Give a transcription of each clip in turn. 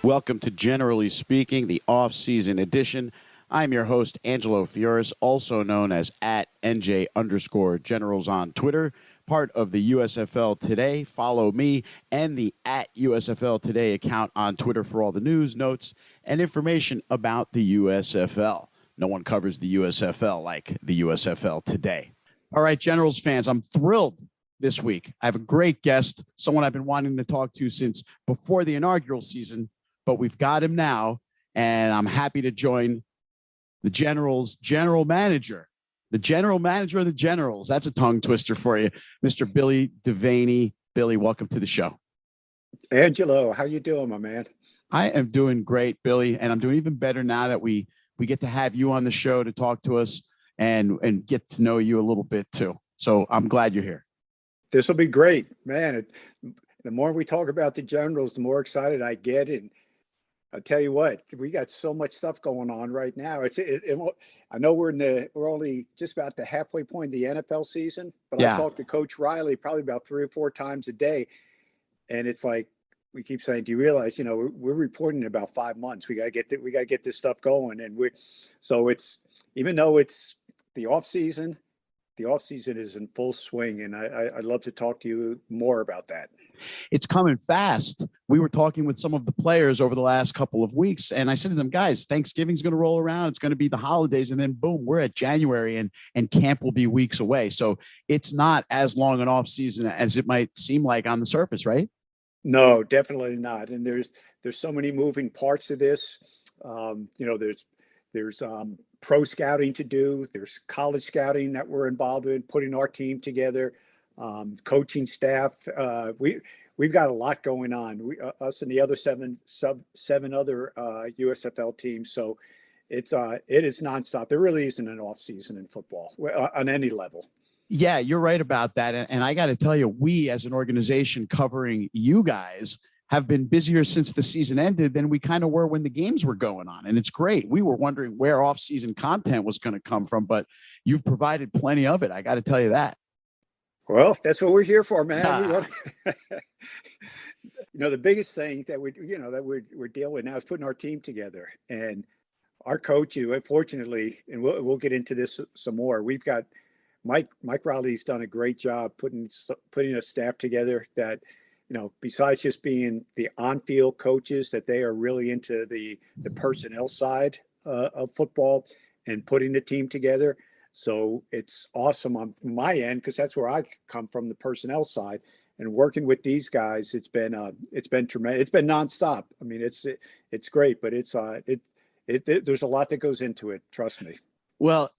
Welcome to Generally Speaking, the off-season edition. I'm your host, Angelo Fioris, also known as at NJ_Generals on Twitter, part of the USFL Today. Follow me and the at USFL Today account on Twitter for all the news, notes, and information about the USFL. No one covers the USFL like the USFL Today. All right, Generals fans, I'm thrilled this week. I have a great guest, someone I've been wanting to talk to since before the inaugural season, but we've got him now, and I'm happy to join the Generals general manager, the general manager of the Generals. That's a tongue twister for you, Mr. Billy Devaney. Billy, welcome to the show. Angelo, how you doing, my man? I am doing great, Billy, and I'm doing even better now that we get to have you on the show to talk to us and get to know you a little bit too. So I'm glad you're here. This will be great, man. The more we talk about the Generals, the more excited I get. And I'll tell you what, we got so much stuff going on right now. I know we're only just about the halfway point of the NFL season, but I talk to Coach Riley probably about 3 or 4 times a day, and it's like we keep saying, "Do you realize? We're reporting in about 5 months. We got to get this stuff going." And it's even though it's the off season. The offseason is in full swing, and I'd love to talk to you more about that. It's coming fast. We were talking with some of the players over the last couple of weeks, and I said to them, guys, Thanksgiving's going to roll around. It's going to be the holidays, and then boom, we're at January, and camp will be weeks away. So it's not as long an offseason as it might seem like on the surface, right? No, definitely not. And there's so many moving parts to this. There's pro scouting to do. There's college scouting that we're involved in, putting our team together, coaching staff. We've got a lot going on. Us and the other seven other USFL teams. So it is nonstop. There really isn't an off season in football on any level. Yeah, you're right about that. And I got to tell you, we as an organization covering you guys have been busier since the season ended than we kind of were when the games were going on. And it's great. We were wondering where off-season content was going to come from, but you've provided plenty of it. I got to tell you that. Well, that's what we're here for, man. The biggest thing that we're dealing with now is putting our team together. And our coach, fortunately, and we'll get into this some more. We've got Mike Riley's done a great job putting a staff together that, besides just being the on-field coaches, that they are really into the personnel side of football and putting the team together. So it's awesome on my end, because that's where I come from, the personnel side, and working with these guys. It's been tremendous. It's been nonstop. I mean, it's great, but there's a lot that goes into it. Trust me. Well,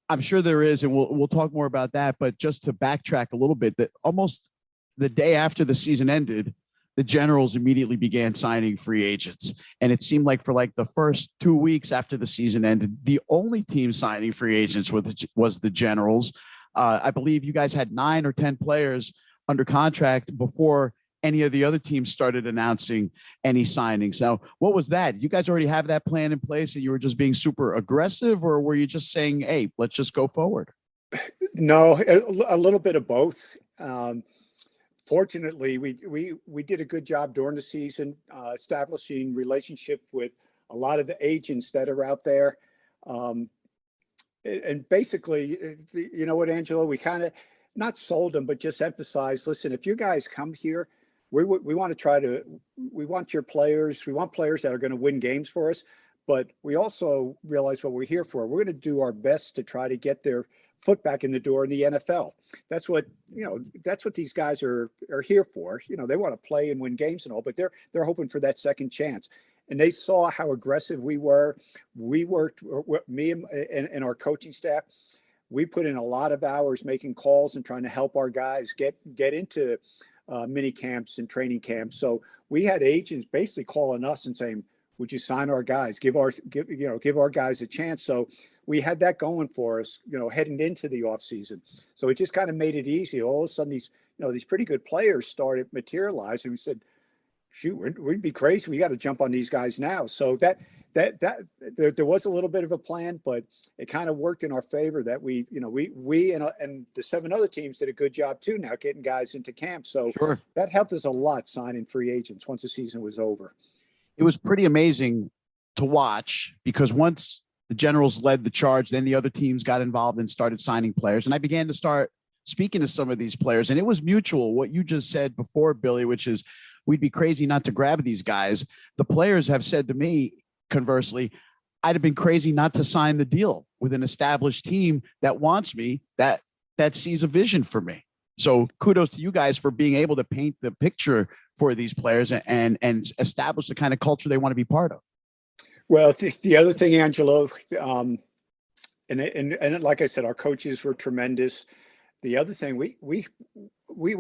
I'm sure there is, and we'll talk more about that. But just to backtrack a little bit, that almost the day after the season ended, the Generals immediately began signing free agents. And it seemed like for like the first 2 weeks after the season ended, the only team signing free agents was the Generals. I believe you guys had 9 or 10 players under contract before any of the other teams started announcing any signings. Now, what was that? You guys already have that plan in place and you were just being super aggressive, or were you just saying, hey, let's just go forward? No, a little bit of both. Fortunately, we did a good job during the season establishing relationship with a lot of the agents that are out there. And basically, you know what, Angelo, we kind of not sold them, but just emphasized, listen, if you guys come here, we want your players. We want players that are going to win games for us, but we also realize what we're here for. We're going to do our best to try to get their foot back in the door in the NFL. That's what these guys are here for. They want to play and win games and all, but they're hoping for that second chance. And they saw how aggressive we were. We worked, me and our coaching staff, we put in a lot of hours making calls and trying to help our guys get into mini camps and training camps. So we had agents basically calling us and saying, would you sign our guys, give our guys a chance? So we had that going for us, heading into the off season. So it just kind of made it easy. All of a sudden these pretty good players started materializing. We said, shoot, we'd be crazy. We got to jump on these guys now. So that there was a little bit of a plan, but it kind of worked in our favor that we and the 7 other teams did a good job too now getting guys into camp. So Sure. That helped us a lot signing free agents once the season was over. It was pretty amazing to watch because once the Generals led the charge, then the other teams got involved and started signing players. And I began to start speaking to some of these players. And it was mutual, what you just said before, Billy, which is we'd be crazy not to grab these guys. The players have said to me, conversely, I'd have been crazy not to sign the deal with an established team that wants me, that sees a vision for me. So kudos to you guys for being able to paint the picture for these players and establish the kind of culture they want to be part of. Well, the other thing, Angelo, and like I said, our coaches were tremendous. The other thing, we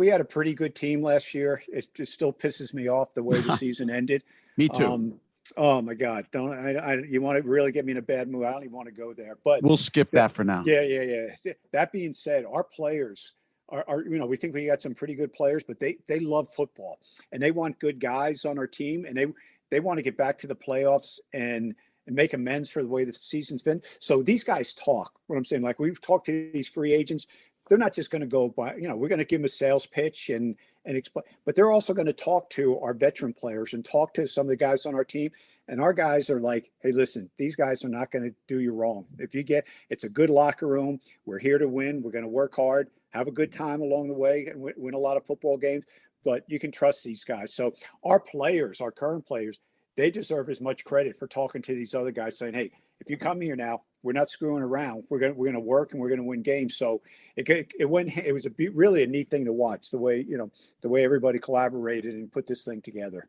had a pretty good team last year. It just still pisses me off the way the season ended. Me too. Oh my God! You want to really get me in a bad mood? I don't even want to go there. But we'll skip that for now. Yeah. That being said, our players are we think we got some pretty good players, but they love football and they want good guys on our team, and they want to get back to the playoffs and make amends for the way the season's been. So these guys talk. What I'm saying, like we've talked to these free agents. They're not just going to go by, we're going to give them a sales pitch and explain, but they're also going to talk to our veteran players and talk to some of the guys on our team. And our guys are like, hey, listen, these guys are not going to do you wrong. It's a good locker room. We're here to win. We're going to work hard, have a good time along the way, and win a lot of football games. But you can trust these guys. So our players, our current players, they deserve as much credit for talking to these other guys saying, hey, if you come here now, we're not screwing around. We're going to work and we're going to win games. So it was really a neat thing to watch the way everybody collaborated and put this thing together.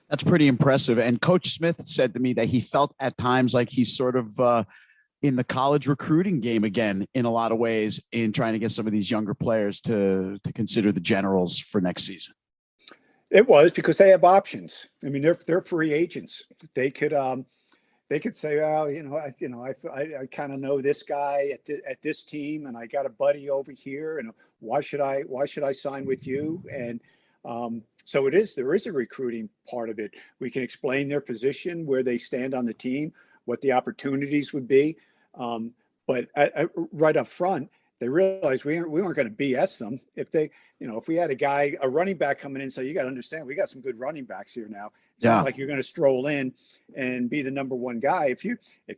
That's pretty impressive. And Coach Smith said to me that he felt at times like he's sort of in the college recruiting game again, in a lot of ways, in trying to get some of these younger players to consider the Generals for next season. It was because they have options. I mean, they're free agents. They could say, well, I kind of know this guy at this team, and I got a buddy over here, and why should I sign with you? And so there is a recruiting part of it. We can explain their position, where they stand on the team, what the opportunities would be. But right up front, they realized we weren't going to BS them. If we had a running back coming in, so you got to understand, we got some good running backs here now. It's not like you're going to stroll in and be the number one guy. If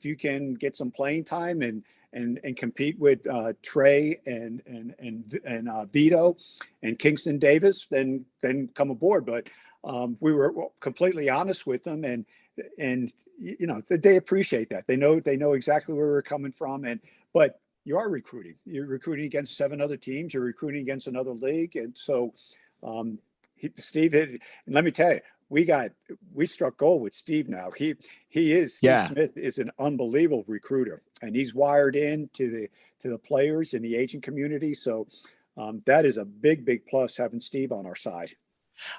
you can get some playing time and compete with Trey and Vito and Kingston Davis, then come aboard. But we were completely honest with them, and they appreciate that. They know exactly where we're coming from, but you are recruiting. You're recruiting against 7 other teams. You're recruiting against another league, and so Steve and let me tell you, we struck gold with Steve. Now Steve Smith is an unbelievable recruiter, and he's wired in to the players and the agent community. So that is a big plus having Steve on our side.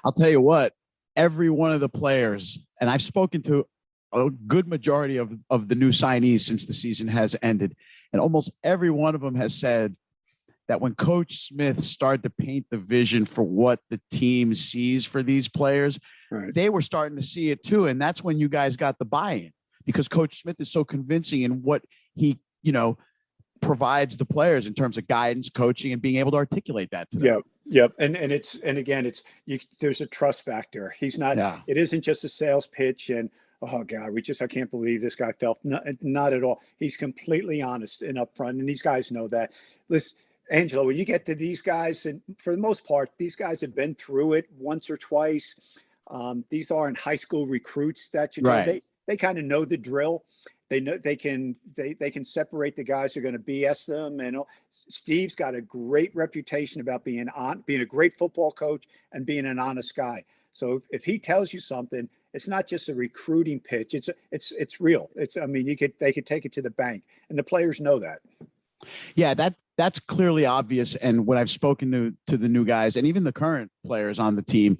I'll tell you what, every one of the players, and I've spoken to a good majority of the new signees since the season has ended, and almost every one of them has said that when Coach Smith started to paint the vision for what the team sees for these players, right, they were starting to see it too. And that's when you guys got the buy-in, because Coach Smith is so convincing in what he, provides the players in terms of guidance, coaching, and being able to articulate that to them. Yep. And again, there's a trust factor. It isn't just a sales pitch and, oh God, I can't believe this guy felt. Not at all. He's completely honest and upfront, and these guys know that. Listen, Angelo, when you get to these guys, and for the most part, these guys have been through it once or twice. These aren't high school recruits that they kind of know the drill. They know they can separate the guys who are going to BS them. And Steve's got a great reputation about being a great football coach and being an honest guy. So if he tells you something, it's not just a recruiting pitch. It's real. They could take it to the bank, and the players know that. Yeah, that's clearly obvious. And when I've spoken to the new guys and even the current players on the team,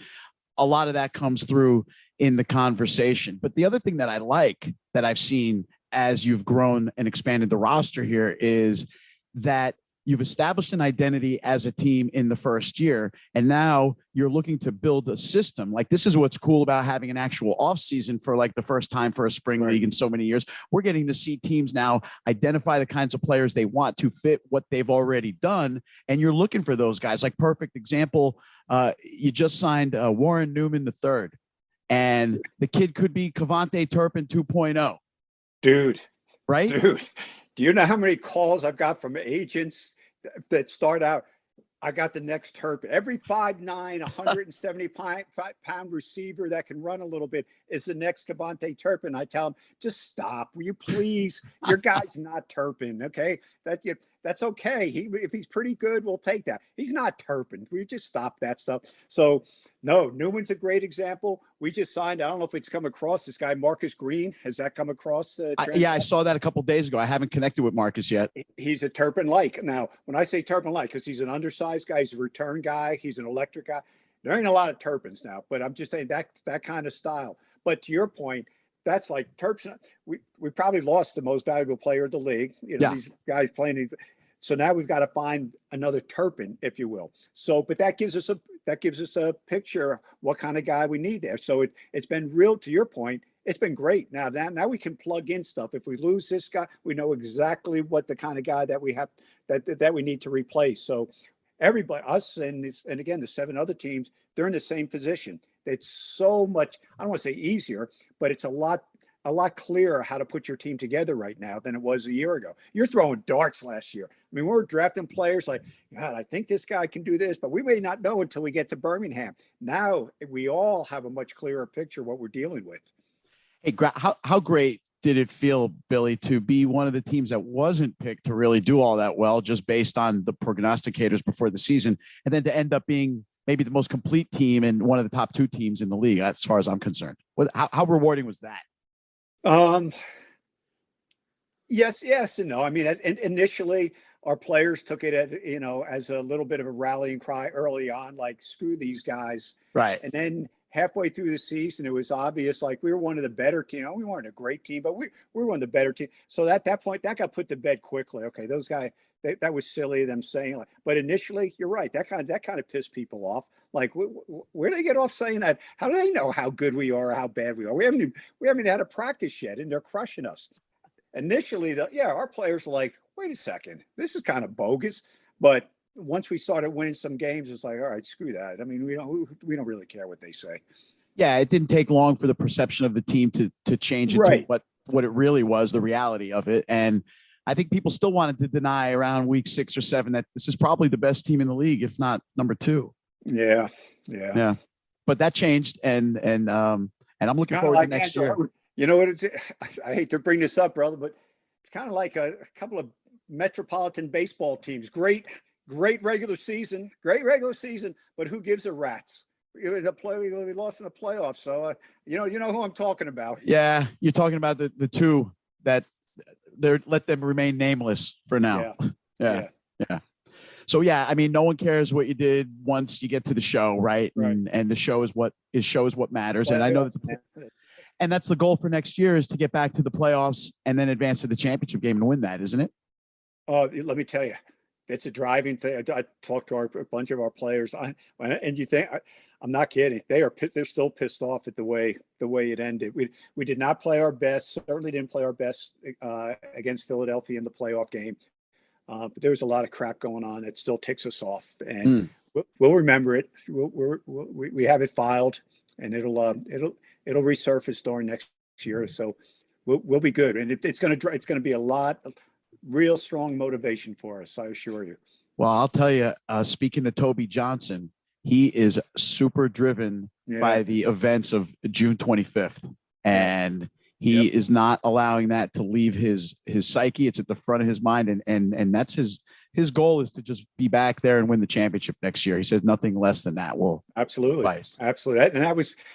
a lot of that comes through in the conversation. But the other thing that I like that I've seen as you've grown and expanded the roster here is that you've established an identity as a team in the first year, and now you're looking to build a system. Like, this is what's cool about having an actual off season for like the first time for a spring league in so many years. We're getting to see teams now identify the kinds of players they want to fit what they've already done, and you're looking for those guys. Like, perfect example, you just signed Warren Newman III. and the kid could be Cavante Turpin 2.0. Dude, right? Dude, do you know how many calls I've got from agents that start out? I got the next Turpin. Every 5'9", 170-pound receiver that can run a little bit is the next Cavante Turpin. I tell them, just stop. Will you please? Your guy's not Turpin, okay? That's okay. If he's pretty good, we'll take that. He's not Turpin. We just stop that stuff. So, no, Newman's a great example. We just signed, I don't know if it's come across, this guy, Marcus Green. Has that come across? Yeah, I saw that a couple days ago. I haven't connected with Marcus yet. He's a Turpin-like. Now, when I say Turpin-like, because he's an undersized guy, he's a return guy, he's an electric guy. There ain't a lot of Turpins now, but I'm just saying that kind of style. But to your point, that's like Turpin. We probably lost the most valuable player of the league. These guys playing. So now we've got to find another Turpin, if you will. So, but that gives us a picture of what kind of guy we need there. So it's been real. To your point, it's been great. Now we can plug in stuff. If we lose this guy, we know exactly what the kind of guy that we have that we need to replace. So everybody, us and again the 7 other teams, they're in the same position. It's so much, I don't want to say easier, but it's a lot clearer how to put your team together right now than it was a year ago. You're throwing darts last year. I mean, we're drafting players like, God, I think this guy can do this, but we may not know until we get to Birmingham. Now we all have a much clearer picture of what we're dealing with. Hey, how great did it feel, Billy, to be one of the teams that wasn't picked to really do all that well, just based on the prognosticators before the season, and then to end up being maybe the most complete team and one of the top 2 teams in the league, as far as I'm concerned? How rewarding was that? Yes and no. I mean, initially our players took it as a little bed of a rallying cry early on, like screw these guys. Right. And then halfway through the season, it was obvious, like we were one of the better teams. We weren't a great team, but we were one of the better teams. So at that point, that got put to bed quickly. Okay, those guys, that was silly them saying like. But initially, you're right. That kind of pissed people off. Like, where do they get off saying that? How do they know how good we are or how bad we are? We haven't had a practice yet, and they're crushing us. Initially, our players are like, wait a second, this is kind of bogus. But once we started winning some games, it's like, all right, screw that. I mean, we don't really care what they say. Yeah, it didn't take long for the perception of the team to change it to what it really was, the reality of it. And I think people still wanted to deny around week 6 or 7 that this is probably the best team in the league, if not number 2. Yeah. But that changed, and I'm looking forward to next year. You know what? I hate to bring this up, brother, but it's kind of like a couple of metropolitan baseball teams. Great regular season, but who gives a rat's? We lost in the playoffs, so you know who I'm talking about. Yeah, you're talking about the 2 that let them remain nameless for now. Yeah. So I mean, no one cares what you did once you get to the show, right? And the show is what matters. And I know and that's the goal for next year, is to get back to the playoffs and then advance to the championship game and win that, isn't it? Let me tell you, it's a driving thing. I talked to a bunch of our players, and you think I'm not kidding. They're still pissed off at the way it ended. We did not play our best. Certainly didn't play our best against Philadelphia in the playoff game. But there was a lot of crap going on. It still ticks us off, and we'll remember it. We have it filed, and it'll resurface during next year. So we'll be good, and it's going to be a lot of real strong motivation for us, I assure you. Well, I'll tell you, speaking to Toby Johnson, he is super driven by the events of June 25th, and he is not allowing that to leave his psyche. It's at the front of his mind, and that's his goal, is to just be back there and win the championship next year. He says nothing less than that will suffice. Absolutely. And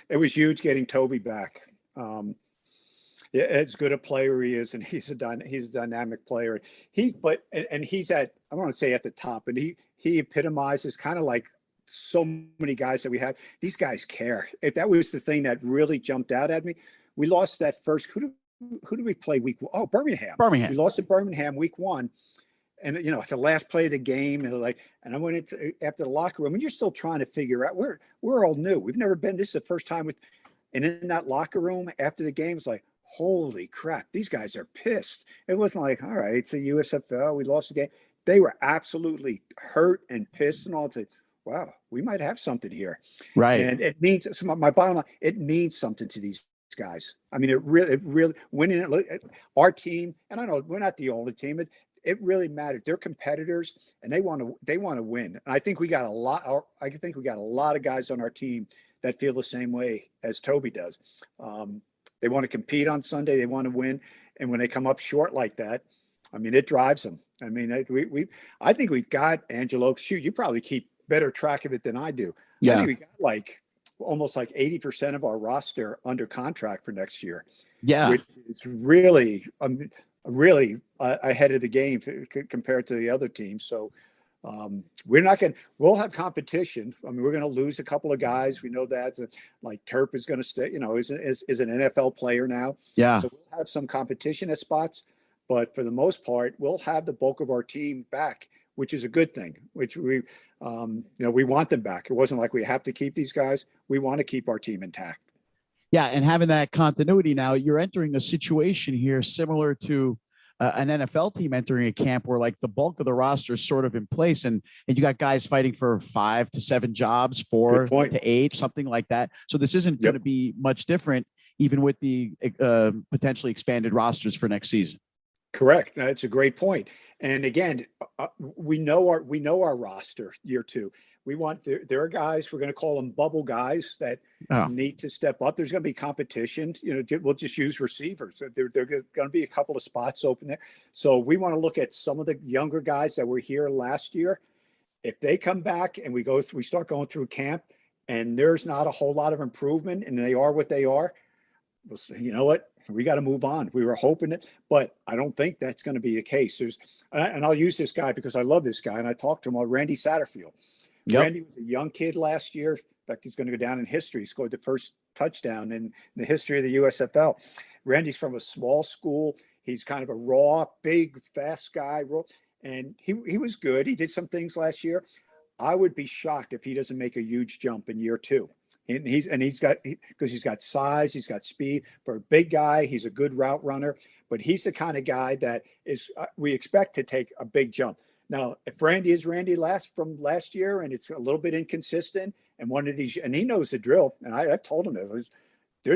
it was huge getting Toby back. As good a player he is, and he's a dynamic player. He's at, I want to say at the top, and he epitomizes kind of like so many guys that we have. These guys care. If that was the thing that really jumped out at me. We lost that first. Who did we play week 1? Oh, Birmingham. We lost to Birmingham week 1. And at the last play of the game, and I went into after the locker room, and you're still trying to figure out, we're all new. We've never been. This is the first time and in that locker room after the game, it's like, holy crap, these guys are pissed. It wasn't like, all right, it's a USFL, we lost the game. They were absolutely hurt and pissed and all that. wow, we might have something here. Right. And it means, so my bottom line, it means something to these guys. I mean, it really winning it. Our team, and I know we're not the only team. It really mattered. They're competitors, and they want to win. And I think we got a lot. I think we got a lot of guys on our team that feel the same way as Toby does. They want to compete on Sunday. They want to win, and when they come up short like that, I mean, it drives them. I mean, I think we've got Angelo. Shoot, you probably keep better track of it than I do. I Yeah. think we got like almost like 80% of our roster under contract for next year, Yeah. which is really ahead of the game compared to the other teams. So we're not going. We'll have competition. I mean, we're going to lose a couple of guys. We know that. Like Turp is going to stay. You know, is an NFL player now. Yeah. So we'll have some competition at spots, but for the most part, we'll have the bulk of our team back, which is a good thing. Which we want them back. It wasn't like we have to keep these guys. We want to keep our team intact. Yeah. And having that continuity now, you're entering a situation here similar to an NFL team entering a camp where like the bulk of the roster is sort of in place, and you got guys fighting for 5 to 7 jobs, 4 to 8, something like that. So this isn't going to be much different, even with the potentially expanded rosters for next season. Correct. That's a great point. And again, we know our roster year 2. There are guys, we're going to call them bubble guys that need to step up. There's going to be competition. You know, we'll just use receivers. There are going to be a couple of spots open there. So we want to look at some of the younger guys that were here last year. If they come back and we start going through camp and there's not a whole lot of improvement and they are what they are, we'll say, you know what? We got to move on. We were hoping it, but I don't think that's going to be the case. And I'll use this guy because I love this guy. And I talked to him about Randy Satterfield. Yep. Randy was a young kid last year. In fact, he's going to go down in history. He scored the first touchdown in the history of the USFL. Randy's from a small school. He's kind of a raw, big, fast guy. And he was good. He did some things last year. I would be shocked if he doesn't make a huge jump in year 2. And he's got size, he's got speed. For a big guy, he's a good route runner. But he's the kind of guy that is we expect to take a big jump. Now, if Randy is Randy from last year, and it's a little bit inconsistent, and one of these, and he knows the drill, and I've told him there's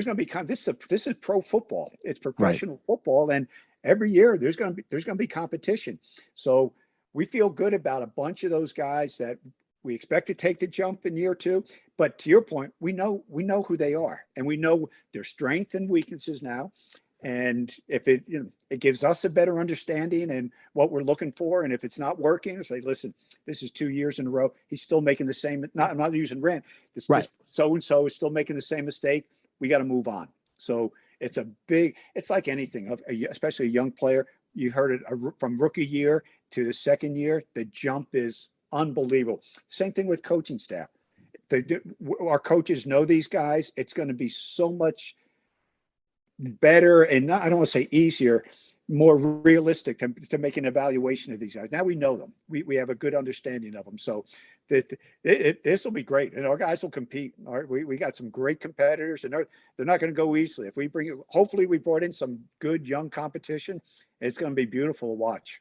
going to be this is pro football, it's professional football, and every year there's going to be competition. So we feel good about a bunch of those guys that we expect to take the jump in year 2. But to your point, we know who they are, and we know their strengths and weaknesses now. And if it gives us a better understanding and what we're looking for, and if it's not working, say, listen, this is 2 years in a row. He's still making the same. I'm not using rent. This so and so is still making the same mistake. We got to move on. So it's like anything, especially a young player. You heard it from rookie year to the second year. The jump is unbelievable. Same thing with coaching staff. Our coaches know these guys. It's going to be so much better, and I don't want to say easier, more realistic to make an evaluation of these guys. Now we know them. We have a good understanding of them. So this will be great, and our guys will compete. All right, we got some great competitors, and they're not going to go easily. Hopefully we brought in some good young competition. It's going to be beautiful to watch.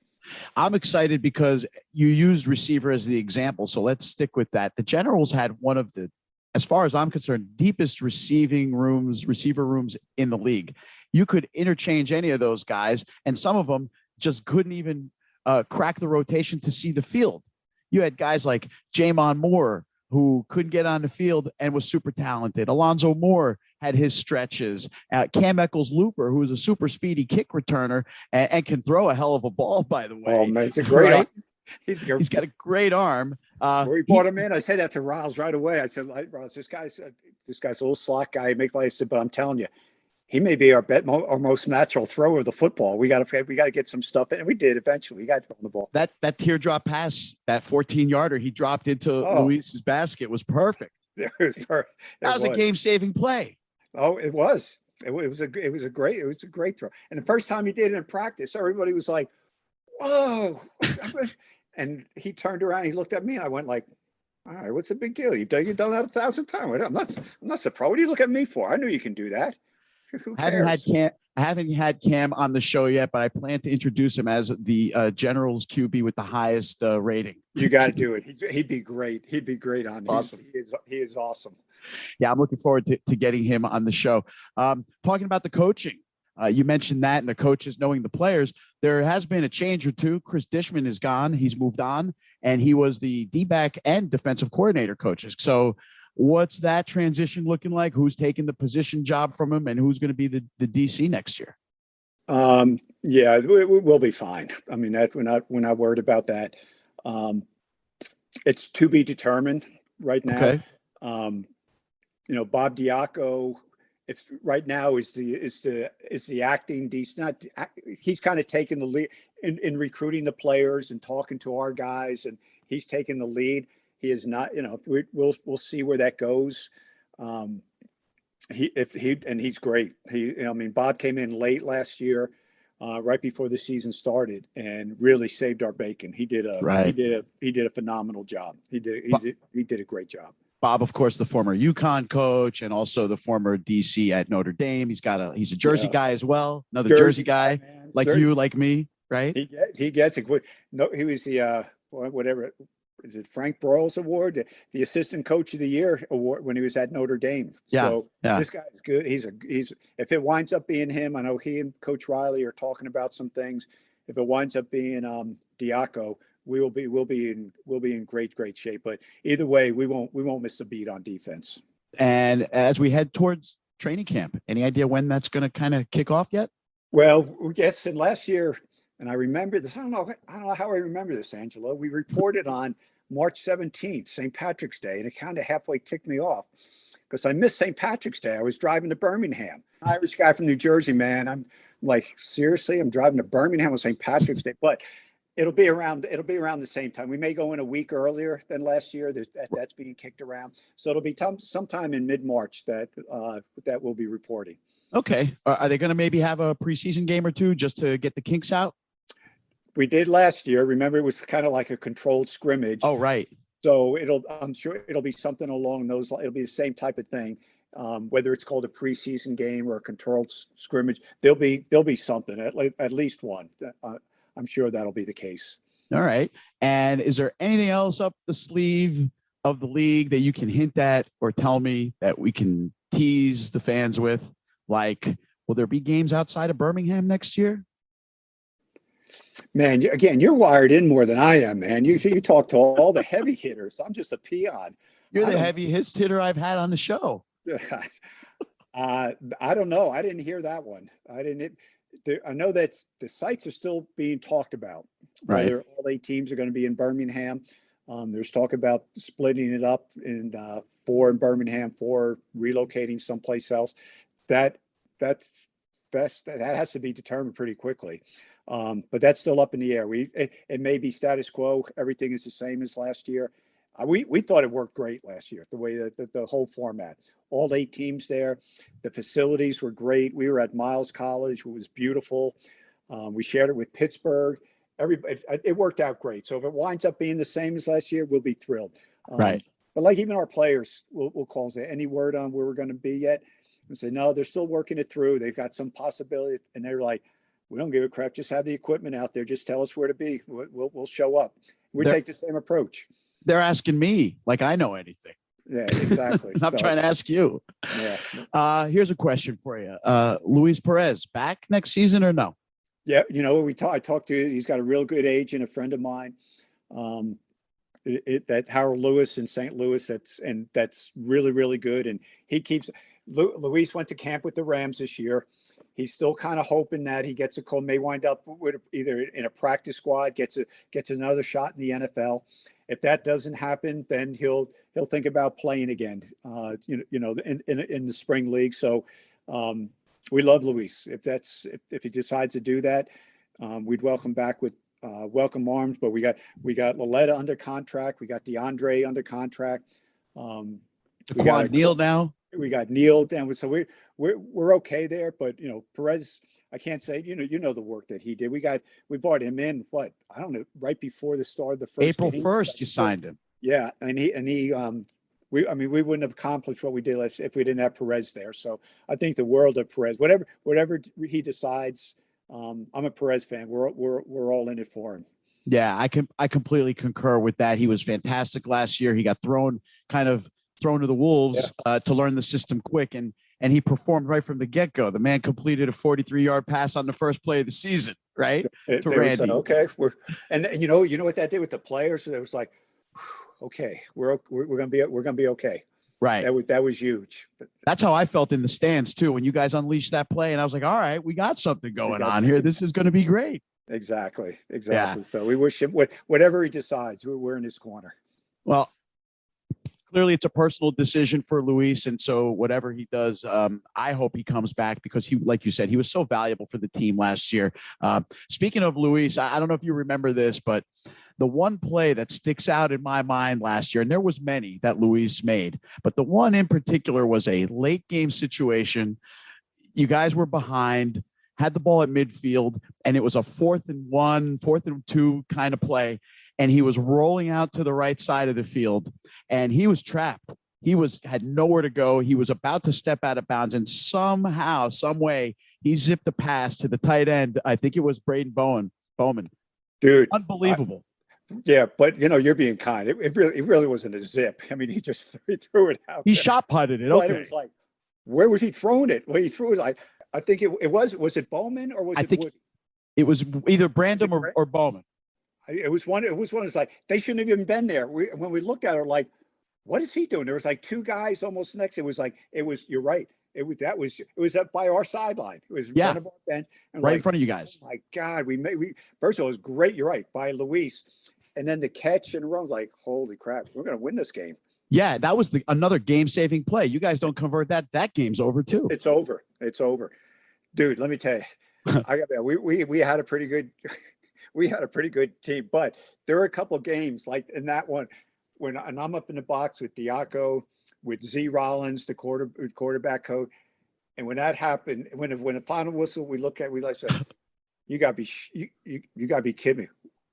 I'm excited because you used receiver as the example. So let's stick with that. The Generals had one of the, as far as I'm concerned, deepest receiver rooms in the league. You could interchange any of those guys, and some of them just couldn't even crack the rotation to see the field. You had guys like Jamon Moore, who couldn't get on the field and was super talented. Alonzo Moore had his stretches. Cam Eccles-Looper, who is a super speedy kick returner and can throw a hell of a ball, by the way. Oh, man, it's a great arm. He's got a great arm. We brought him in. I said that to Riles right away. I said, Riles, this guy's a little slot guy. I said, but I'm telling you, he may be our most natural thrower of the football. We got to get some stuff in, and we did eventually. We got on the ball. That teardrop pass, that 14-yarder he dropped into Luis's basket was perfect. It was perfect. That was a game-saving play. Oh, it was. It was a great throw. And the first time he did it in practice, everybody was like, "Whoa!" And he turned around, he looked at me, and I went like, "All right, what's the big deal? You've done that 1,000 times. I'm not so pro. What do you look at me for? I knew you can do that." Who cares? I haven't had Cam on the show yet, but I plan to introduce him as the Generals QB with the highest rating. You got to do it. He'd be great. He'd be great on. Awesome. He is awesome. Yeah, I'm looking forward to getting him on the show. Talking about the coaching, you mentioned that, and the coaches knowing the players. There has been a change or two. Chris Dishman is gone. He's moved on, and he was the D-back and defensive coordinator coaches. So what's that transition looking like? Who's taking the position job from him, and who's going to be the DC next year? Yeah, we'll be fine. I mean, we're not worried about that. It's to be determined right now. Okay. Bob Diaco, if right now is the acting DC. He's kind of taken the lead in recruiting the players and talking to our guys, and he's taken the lead. He is not. We'll see where that goes. He's great. Bob came in late last year, right before the season started, and really saved our bacon. He did a phenomenal job. He did a great job. Bob, of course, the former UConn coach and also the former DC at Notre Dame. He's a Jersey guy as well. Another Jersey guy, like you, like me, right? He gets it. No, he was the whatever. Is it Frank Broyles Award, the Assistant Coach of the Year award when he was at Notre Dame? This guy is good. He's if it winds up being him, I know he and Coach Riley are talking about some things. If it winds up being Diaco, we'll be in great shape. But either way, we won't miss a beat on defense. And as we head towards training camp, any idea when that's going to kind of kick off yet? Well, yes, and last year. And I remember this. I don't know how I remember this, Angelo. We reported on March 17th, St. Patrick's Day, and it kind of halfway ticked me off because I missed St. Patrick's Day. I was driving to Birmingham. Irish guy from New Jersey, man. I'm like, seriously, I'm driving to Birmingham on St. Patrick's Day, but it'll be around the same time. We may go in a week earlier than last year. That's being kicked around, so it'll be sometime in mid-March that we'll be reporting. Okay, are they going to maybe have a preseason game or two just to get the kinks out? We did last year. Remember, it was kind of like a controlled scrimmage. Oh, right. So I'm sure it'll be something along those. It'll be the same type of thing, whether it's called a preseason game or a controlled scrimmage. There'll be something at least one. I'm sure that'll be the case. All right. And is there anything else up the sleeve of the league that you can hint at or tell me that we can tease the fans with? Like, will there be games outside of Birmingham next year? Man, again, you're wired in more than I am, man. You talk to all the heavy hitters. I'm just a peon. You're the heaviest hitter I've had on the show. I don't know. I didn't hear that one. I know that the sites are still being talked about. Right. Whether all 8 teams are going to be in Birmingham. There's talk about splitting it up in 4 in Birmingham, 4 relocating someplace else. That has to be determined pretty quickly. But that's still up in the air. It may be status quo. Everything is the same as last year. We thought it worked great last year, the way that the whole format, all 8 teams there. The facilities were great. We were at Miles College. It was beautiful. We shared it with Pittsburgh. It worked out great. So if it winds up being the same as last year, we'll be thrilled. Right. But like even our players will call and say, any word on where we're going to be yet? And say, no, they're still working it through. They've got some possibility. And they're like, we don't give a crap. Just have the equipment out there. Just tell us where to be. We'll show up. We take the same approach. They're asking me like I know anything. Yeah, exactly. I'm trying to ask you. Yeah. Here's a question for you. Luis Perez back next season or no? Yeah. I talked to, he's got a real good agent, a friend of mine. That Howard Lewis in St. Louis. That's really, really good. And Luis went to camp with the Rams this year. He's still kind of hoping that he gets a call, may wind up with either in a practice squad, gets another shot in the NFL. If that doesn't happen, then he'll think about playing again, in the spring league. So we love Luis. If he decides to do that, we'd welcome back with welcome arms. But we got Laletta under contract. We got DeAndre under contract. We got Neal now. We got Neal down. So we're okay there. But Perez, I can't say you know the work that he did. We brought him in. What, I don't know, right before the start of the first April game. 1st, you signed him. Yeah, and he I mean, we wouldn't have accomplished what we did if we didn't have Perez there. So I think the world of Perez, whatever he decides, I'm a Perez fan. We're all in it for him. Yeah, I completely concur with that. He was fantastic last year. He got thrown to the wolves to learn the system quick, and he performed right from the get-go. The man completed a 43-yard pass on the first play of the season, right? To Randy. Okay, and you know what that did with the players? It was like, okay, we're gonna be okay. Right. That was huge. That's how I felt in the stands too when you guys unleashed that play, and I was like, all right, we got something going on here. This is going to be great. Exactly. Yeah. So we wish him whatever he decides, we're in his corner. Well, clearly it's a personal decision for Luis, and so whatever he does, I hope he comes back because he, like you said, he was so valuable for the team last year. Speaking of Luis, I don't know if you remember this, but the one play that sticks out in my mind last year, and there was many that Luis made, but the one in particular was a late game situation. You guys were behind, had the ball at midfield, and it was a 4th and 1, 4th and 2 kind of play. And he was rolling out to the right side of the field, and he was trapped. He had nowhere to go. He was about to step out of bounds, and somehow, some way, he zipped a pass to the tight end. I think it was Braden Bowman. Dude, unbelievable. Yeah, but you're being kind. It really wasn't a zip. I mean, he threw it out. He shot putted it. Okay. It was like, where was he throwing it? Well, he threw it like, I think it was it Bowman or was it Woody? It was either Brandon or Bowman. It was one. It's like they shouldn't have even been there. When we looked at it, like, what is he doing? There was like 2 guys almost next. You're right. It was up by our sideline. It was in front of our bench, and right in front of you guys. Oh my God, we first of all, it was great. You're right, by Luis, and then the catch and run was like, holy crap, we're gonna win this game. Yeah, that was another game-saving play. You guys don't convert that game's over too. It's over, dude. Let me tell you, we had a pretty good. We had a pretty good team, but there were a couple of games like in that one and I'm up in the box with Diaco, with Z Rollins, the quarterback coach, and when that happened, when the final whistle, we said, you gotta be kidding me.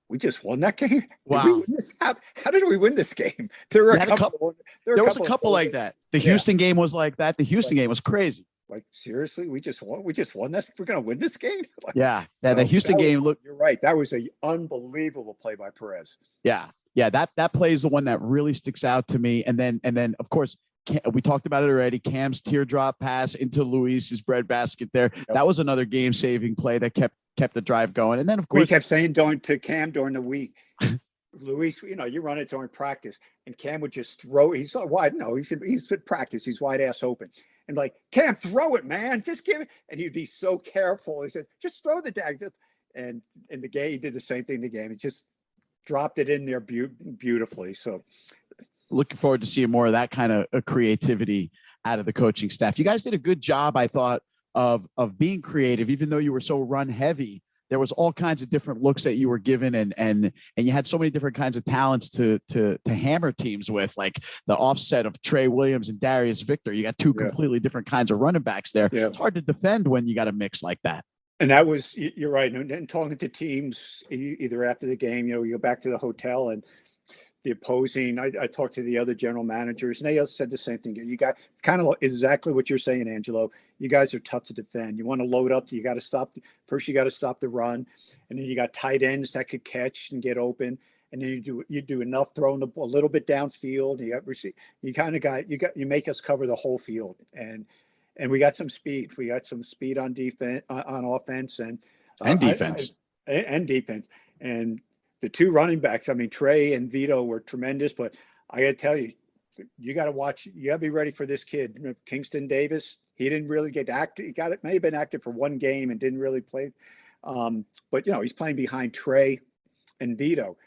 We just won that game. Wow. How did we win this game? There was a couple like that. The Houston game was like that. The Houston game was crazy. Like, seriously, we just won this. We're going to win this game. The Houston game looked. You're right. That was an unbelievable play by Perez. Yeah. That play is the one that really sticks out to me. And then of course, we talked about it already. Cam's teardrop pass into Luis's breadbasket there. Yep. That was another game-saving play that kept the drive going. And then of course, we kept saying to Cam during the week, Luis, you run it during practice, and Cam would just throw. He's wide. No, he's at practice. He's wide ass open. And like, Cam, throw it, man. Just give it. And he'd be so careful. He said, just throw the dag. And in the game, he did the same thing in the game. He just dropped it in there beautifully. So looking forward to seeing more of that kind of creativity out of the coaching staff. You guys did a good job, I thought, of being creative, even though you were so run heavy. There was all kinds of different looks that you were given, and you had so many different kinds of talents to hammer teams with, like the offset of Trey Williams and Darius Victor. You got 2 completely different kinds of running backs there. Yeah. It's hard to defend when you got a mix like that. And that was, you're right. And talking to teams either after the game, you go back to the hotel and the opposing, I talked to the other general managers, and they all said the same thing. You got kind of exactly what you're saying, Angelo. You guys are tough to defend. You want to load up. You got to stop. First, you got to stop the run, and then you got tight ends that could catch and get open. And then you do enough throwing the ball a little bit downfield. You make us cover the whole field, and we got some speed. We got some speed on defense, on offense, and defense, and defense, and the 2 running backs. I mean, Trey and Vito were tremendous, but I got to tell you, you got to watch. You got to be ready for this kid, Kingston Davis. He didn't really get active. It may have been active for 1 game and didn't really play. But he's playing behind Trey and Vito.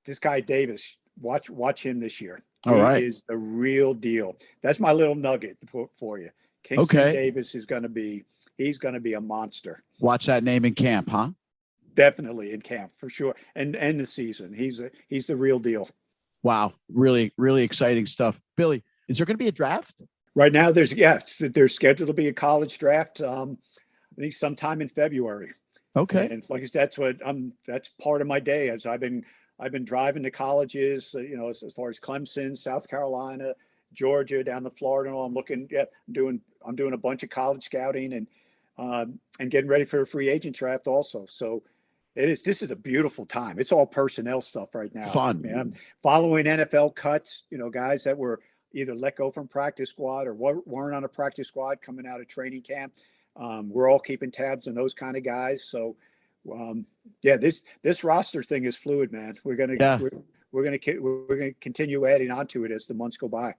This guy Davis, watch him this year. He is the real deal. That's my little nugget for you. Kingston Davis is going to be a monster. Watch that name in camp, huh? Definitely in camp for sure. And the season. He's the real deal. Wow. Really, really exciting stuff. Billy, is there going to be a draft? Right now there's scheduled to be a college draft. I think sometime in February. Okay. And like I said, that's part of my day as I've been driving to colleges, as far as Clemson, South Carolina, Georgia, down to Florida, and all. I'm looking at I'm doing a bunch of college scouting and getting ready for the free agent draft also. So this is a beautiful time. It's all personnel stuff right now. Fun. Man, I'm following NFL cuts, guys that were either let go from practice squad or weren't on a practice squad coming out of training camp. We're all keeping tabs on those kind of guys. So, this roster thing is fluid, man. We're gonna continue adding on to it as the months go by.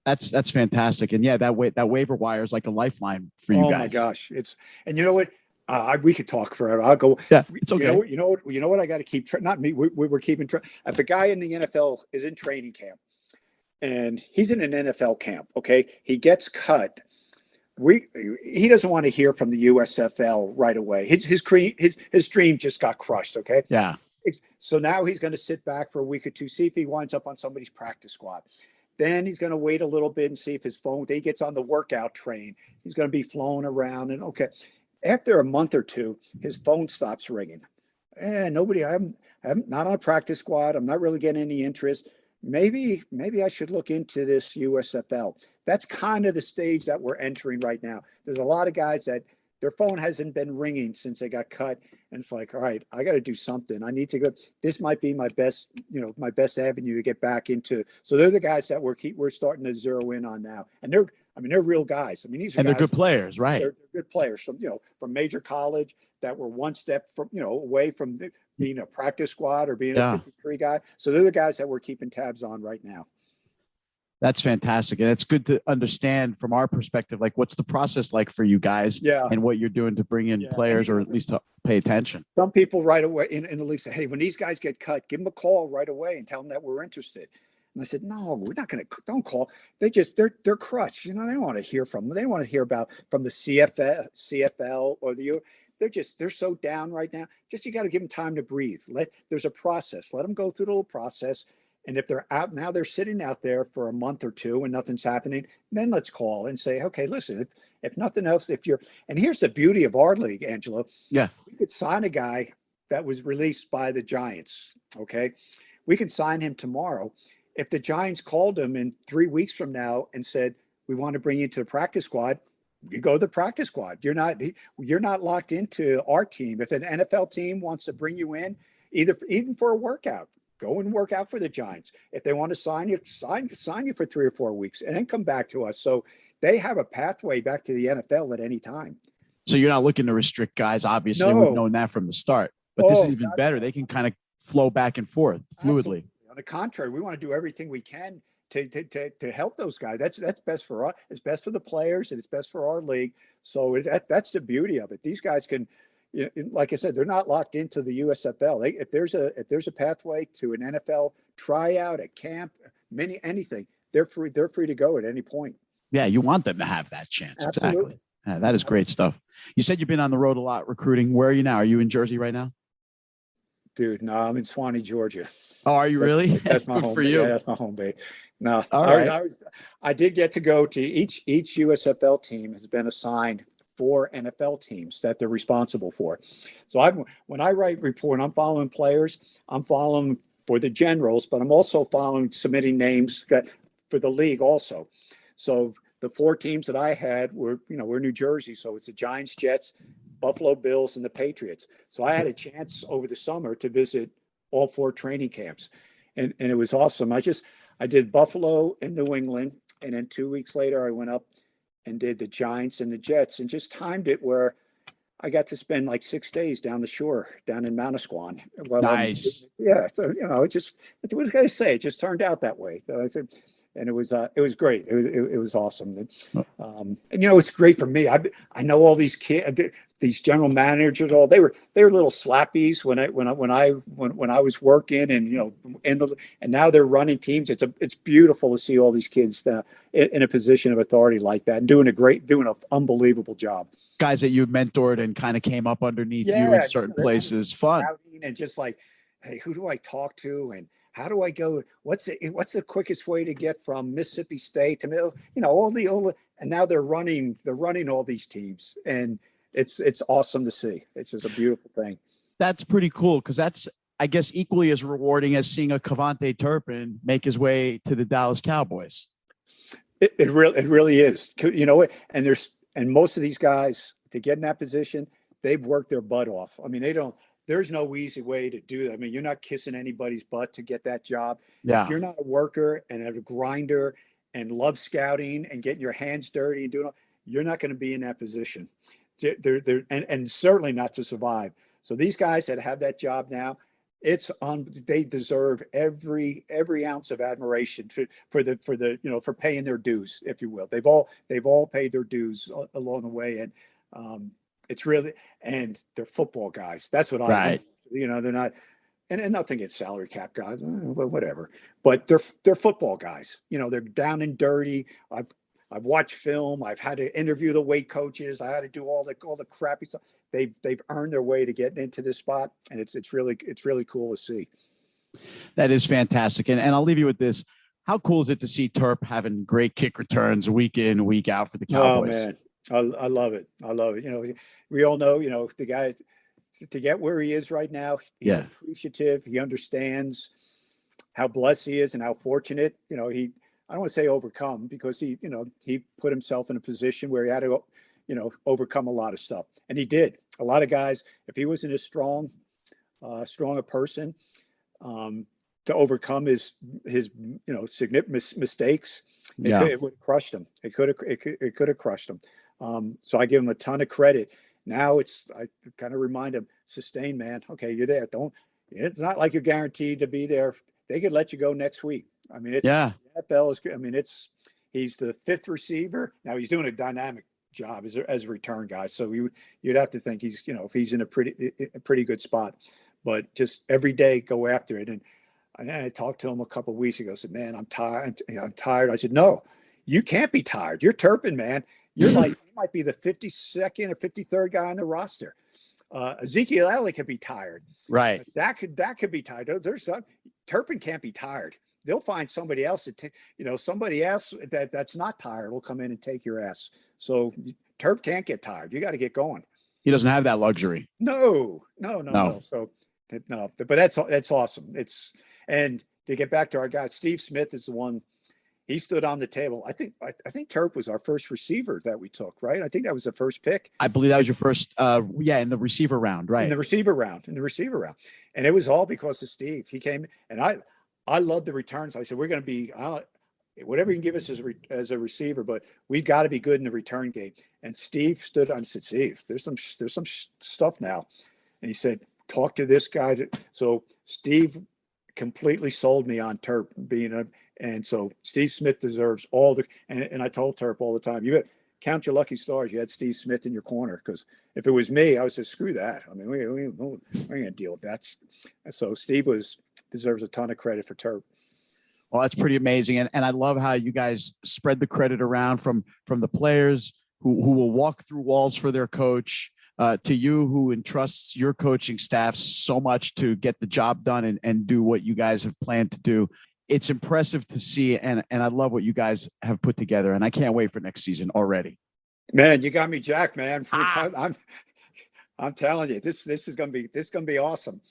That's fantastic. And that waiver wire is like a lifeline for you guys. Oh my gosh. And you know what? We could talk forever. I'll go. Yeah, it's okay. You know what? I got to keep not me. We're keeping track. If a guy in the NFL is in training camp and he's in an NFL camp, okay, he gets cut. He doesn't want to hear from the USFL right away. His dream just got crushed. Okay. Yeah. So now he's going to sit back for a week or two, see if he winds up on somebody's practice squad. Then he's going to wait a little bit and see if his phone, he gets on the workout train. He's going to be flown around. And okay, after a month or two, his phone stops ringing. I'm not on a practice squad. I'm not really getting any interest. Maybe I should look into this USFL. That's kind of the stage that we're entering right now. There's a lot of guys that their phone hasn't been ringing since they got cut. And it's like, all right, I got to do something. I need to go. This might be my best avenue to get back into. So they're the guys that we're starting to zero in on now. And they're real guys. These are they're good players, right? They're good players from major college that were one step from, away from being a practice squad or being a 53 guy. So they're the guys that we're keeping tabs on right now. That's fantastic. And it's good to understand from our perspective, like what's the process like for you guys and what you're doing to bring in players or at least to pay attention. Some people right away in the league say, hey, when these guys get cut, give them a call right away and tell them that we're interested. And I said, no, we're not going to, don't call. They're crushed. They don't want to hear from them. They don't want to hear from the CFL or they're so down right now. Just, you got to give them time to breathe. There's a process. Let them go through the little process. And if they're out now, they're sitting out there for a month or two and nothing's happening, then let's call and say, okay, listen, if nothing else, and here's the beauty of our league, Angelo. Yeah. We could sign a guy that was released by the Giants. Okay. We can sign him tomorrow. If the Giants called him in 3 weeks from now and said, we want to bring you to the practice squad, you go to the practice squad. You're not locked into our team. If an NFL team wants to bring you in, even for a workout, go and work out for the Giants. If they want to sign you for 3 or 4 weeks and then come back to us. So they have a pathway back to the NFL at any time. So you're not looking to restrict guys. Obviously, No. We've known that from the start. But this is even better. They can kind of flow back and forth fluidly. Absolutely. On the contrary, we want to do everything we can to help those guys. That's best for us. It's best for the players and it's best for our league. So that's the beauty of it. These guys can, like I said, they're not locked into the USFL. If there's a pathway to an NFL tryout, a camp, anything, they're free to go at any point. Yeah, you want them to have that chance. Absolutely. Exactly. Yeah, that is great stuff. You said you've been on the road a lot recruiting. Where are you now? Are you in Jersey right now? Dude, no, I'm in Swanee, Georgia. Oh, are you really? That's my home for you. Yeah, that's my home base. No, all right. I did get to go to each USFL team has been assigned 4 NFL teams that they're responsible for. So when I write report, I'm following players. I'm following for the Generals, but I'm also submitting names for the league also. So the 4 teams that I had we're New Jersey. So it's the Giants, Jets, Buffalo Bills, and the Patriots. So I had a chance over the summer to visit all 4 training camps. And it was awesome. I did Buffalo and New England. And then 2 weeks later, I went up and did the Giants and the Jets and just timed it where I got to spend like 6 days down the shore, down in Manasquan. Nice. Yeah. So, what can I say? It just turned out that way. So and it was great. It was awesome. And it's great for me. I know all these kids, these general managers, all they were little slappies when I was working, and now they're running teams. It's beautiful to see all these kids in a position of authority like that and doing an unbelievable job. Guys that you mentored and kind of came up underneath you in certain places. Fun. And just like, hey, who do I talk to? And how do I go? What's the quickest way to get from Mississippi State to and now they're running all these teams, and it's awesome to see. It's just a beautiful thing. That's pretty cool because that's, I guess, equally as rewarding as seeing a Cavante Turpin make his way to the Dallas Cowboys. It really is. You know what? And most of these guys to get in that position, they've worked their butt off. I mean, there's no easy way to do that. I mean, you're not kissing anybody's butt to get that job. If Yeah. you're not a worker and a grinder and love scouting and getting your hands dirty and doing all, you're not going to be in that position. And certainly not to survive. So these guys that have that job now, they deserve every ounce of admiration for paying their dues, if you will. They've all paid their dues along the way, and it's really, and they're football guys. That's what Right. they're not, and nothing against salary cap guys, whatever, but they're football guys. They're down and dirty. I've watched film. I've had to interview the weight coaches. I had to do all the crappy stuff. They've earned their way to get into this spot, and it's really cool to see. That is fantastic. And I'll leave you with this. How cool is it to see Terp having great kick returns week in, week out for the Cowboys? Oh man, I love it. I love it. We all know, the guy to get where he is right now. He's appreciative. He understands how blessed he is and how fortunate. I don't want to say overcome, because he put himself in a position where he had to, overcome a lot of stuff, and he did. A lot of guys, if he wasn't as strong a person to overcome his significant mistakes, it would have crushed him. It could have crushed him. So I give him a ton of credit. Now I kind of remind him, sustain, man. Okay, you're there. It's not like you're guaranteed to be there. They could let you go next week. I mean, the NFL is good. I mean, he's the fifth receiver. Now he's doing a dynamic job as a return guy. So you'd have to think he's, if he's in a pretty good spot, but just every day go after it. And I talked to him a couple of weeks ago. I said, man, I'm tired. I'm tired. I said, no, you can't be tired. You're Turpin, man. You're you might be the 52nd or 53rd guy on the roster. Ezekiel Elliott could be tired. Right. That could be tired. Turpin can't be tired. They'll find somebody else somebody else that's not tired will come in and take your ass. So Terp can't get tired. You got to get going. He doesn't have that luxury. No. So no, but that's awesome. And to get back to our guy, Steve Smith is the one. He stood on the table. I think Terp was our first receiver that we took, right? I think that was the first pick. I believe that was your first, in the receiver round, right? In the receiver round. And it was all because of Steve. He came, and I love the returns. I said, we're going to be, whatever you can give us as a receiver, but we've got to be good in the return game. And Steve stood on and said, Steve, there's some stuff now. And he said, talk to this guy. So Steve completely sold me on Terp and so Steve Smith deserves all and I told Terp all the time, you count your lucky stars. You had Steve Smith in your corner, because if it was me, I would say, screw that. I mean, we ain't going to deal with that. So Steve deserves a ton of credit for Terp. Well, that's pretty amazing. And I love how you guys spread the credit around from the players who will walk through walls for their coach, to you who entrusts your coaching staff so much to get the job done and do what you guys have planned to do. It's impressive to see, and I love what you guys have put together, and I can't wait for next season already. Man, you got me jacked, man. I'm telling you, this is gonna be awesome.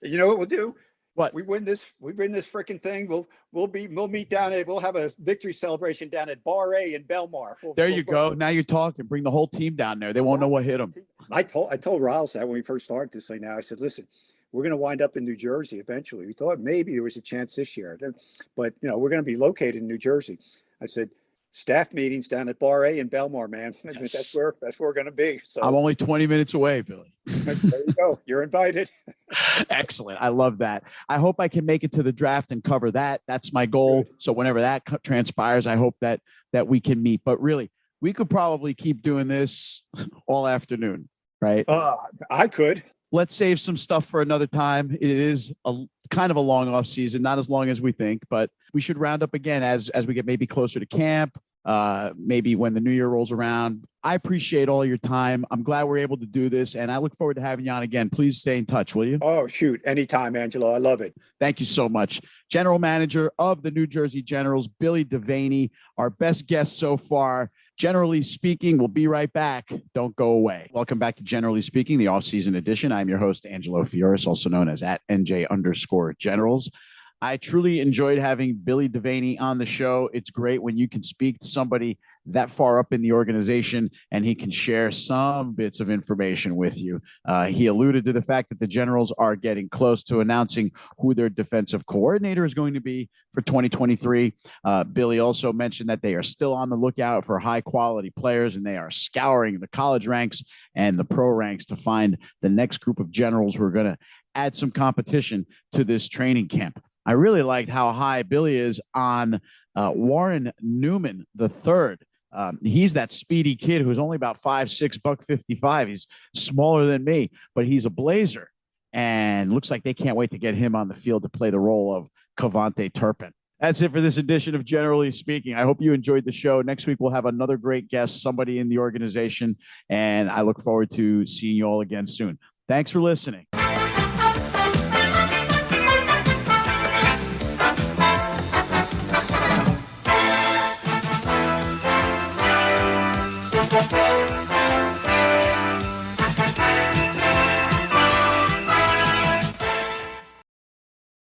You know what we'll do? What? We win this freaking thing. We'll meet down at, we'll have a victory celebration down at Bar A in Belmar. There you go. Now you're talking. Bring the whole team down there. They won't know what hit them. I told Riles that when we first started this thing. Now I said, listen, we're going to wind up in New Jersey eventually. We thought maybe there was a chance this year, but we're going to be located in New Jersey. I said, staff meetings down at Bar A in Belmar, man. Yes. That's where we're going to be. So I'm only 20 minutes away, Billy. There you go. You're invited. Excellent. I love that. I hope I can make it to the draft and cover that. That's my goal. Good. So whenever that transpires, I hope that we can meet. But really, we could probably keep doing this all afternoon, right? I could. Let's save some stuff for another time. It is a kind of a long off season, not as long as we think, but we should round up again as we get maybe closer to camp, maybe when the new year rolls around. I appreciate all your time. I'm glad we're able to do this, and I look forward to having you on again. Please stay in touch, will you? Oh, shoot. Anytime, Angelo. I love it. Thank you so much. General Manager of the New Jersey Generals, Billy Devaney, our best guest so far. Generally Speaking, we'll be right back. Don't go away. Welcome back to Generally Speaking, the off-season edition. I'm your host, Angelo Fioris, also known as @NJ_Generals. I truly enjoyed having Billy Devaney on the show. It's great when you can speak to somebody that far up in the organization and he can share some bits of information with you. He alluded to the fact that the Generals are getting close to announcing who their defensive coordinator is going to be for 2023. Billy also mentioned that they are still on the lookout for high quality players and they are scouring the college ranks and the pro ranks to find the next group of Generals who are going to add some competition to this training camp. I really liked how high Billy is on Warren Newman the third. He's that speedy kid who's only about 5'6", $155. He's smaller than me, but he's a blazer. And looks like they can't wait to get him on the field to play the role of Cavante Turpin. That's it for this edition of Generally Speaking. I hope you enjoyed the show. Next week, we'll have another great guest, somebody in the organization. And I look forward to seeing you all again soon. Thanks for listening.